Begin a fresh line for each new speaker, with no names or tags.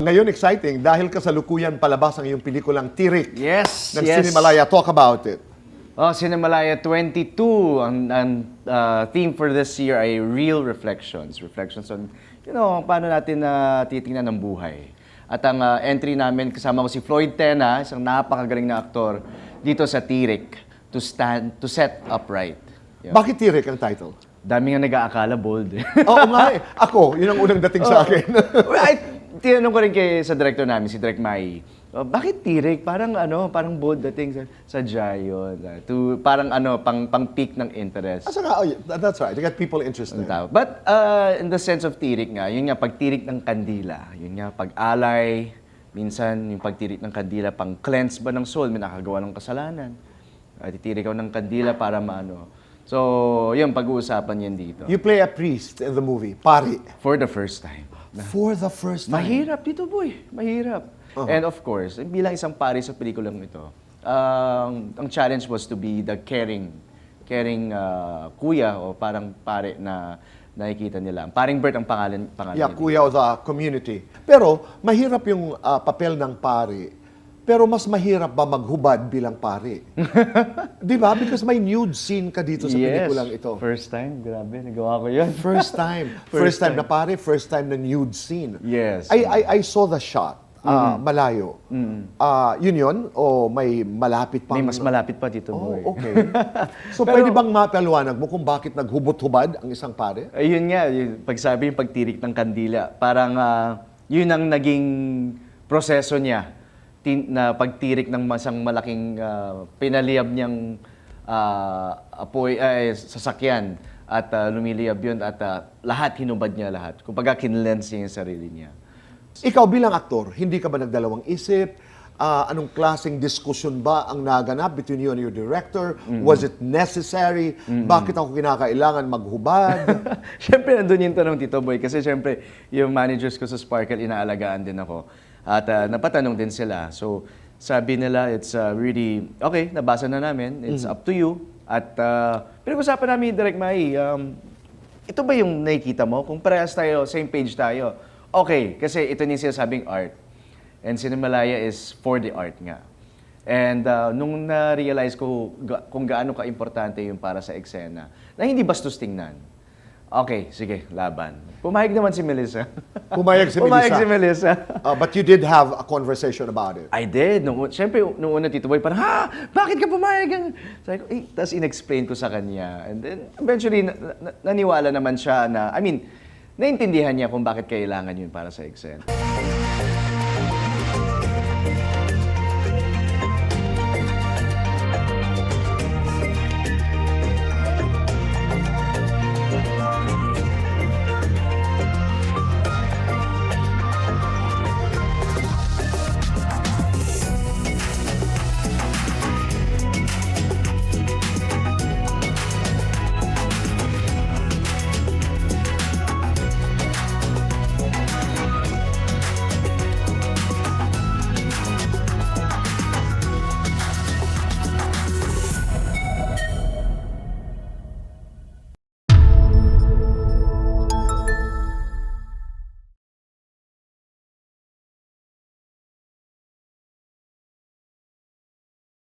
Ngayon, exciting dahil kasalukuyan palabas ang iyong pelikulang Tirik
Yes,
ng
yes.
Cinemalaya. Talk about it.
Oh, Cinemalaya 22. Ang theme for this year ay Real Reflections. Reflections on, paano natin titingnan ng buhay. At ang entry namin, kasama ko si Floyd Tena, isang napakagaling na aktor, dito sa Tirik, to set upright. Yun.
Bakit Tirik ang title?
Dami nga nag-aakala bold.
Oo nga eh. Ako, yun ang unang dating sa akin.
Tinanong ko rin sa director namin, si Direk Mai, bakit Tirik? Parang bold dating sa Jayon. Parang pang peak ng interest.
That's right. You got people interested.
But in the sense of tirik nga, yun nga, pagtirik ng kandila, yun nga, pag-alay, minsan yung pagtirik ng kandila, pang cleanse ba ng soul, may nakagawa ng kasalanan. Titirik ako ng kandila para maano. So, yun, pag-uusapan yan dito.
You play a priest in the movie, Pari.
For the first time.
For the first time.
Mahirap dito, boy. Mahirap. And of course, bilang isang pari sa pelikulang ito, ang challenge was to be the caring kuya o parang pare na nakikita nila. Paring Bert ang pangalan
Yeah,
niya.
kuya of the community. Pero, mahirap yung papel ng pari. Pero mas mahirap ba maghubad bilang pari? Di ba? Because may nude scene ka dito sa pelikulang ito.
First time. Grabe, nagawa ko yun.
First time. First time na pare, first time na nude scene.
Yes.
I saw the shot. Malayo. Yun? O may malapit pa?
May mas malapit pa dito, boy.
Oh, okay. So, pwede bang mapaliwanag mo kung bakit naghubot-hubad ang isang pare?
Ayun nga, yung pagtirik ng kandila, parang yun ang naging proseso niya na pagtirik ng masang malaking pinaliyab niyang sasakyan at lumiliyab yun at lahat, hinubad niya lahat. Kumbaga, kinlens niya yung sarili niya.
Ikaw bilang aktor, hindi ka ba nagdalawang isip? Anong klaseng diskusyon ba ang naganap between you and your director? Was it necessary? Bakit ako kinakailangan maghubad?
Siyempre, nandun yung tanong, Tito Boy, kasi siyempre, yung managers ko sa Sparkle, inaalagaan din ako. At napatanong din sila. So, sabi nila, it's really, okay, nabasa na namin, it's up to you. At pinag-usapan namin, Direk Mai, ito ba yung nakikita mo? Kung parehas tayo, same page tayo, okay, kasi ito yung sinasabing art. And Cinemalaya is for the art nga. And nung na-realize ko kung gaano ka-importante yung para sa eksena, na hindi bastos tingnan. Okay, sige, laban. Pumayag naman si Melissa.
Pumayag si Melissa.
Pumayag si Melissa.
But you did have a conversation about it.
I did. Siyempre, nung una, Tito Boy, parang, bakit ka pumayag? Sabi ko, tapos in-explain ko sa kanya. And then, eventually, naniwala naman siya na, naintindihan niya kung bakit kailangan yun para sa eksena.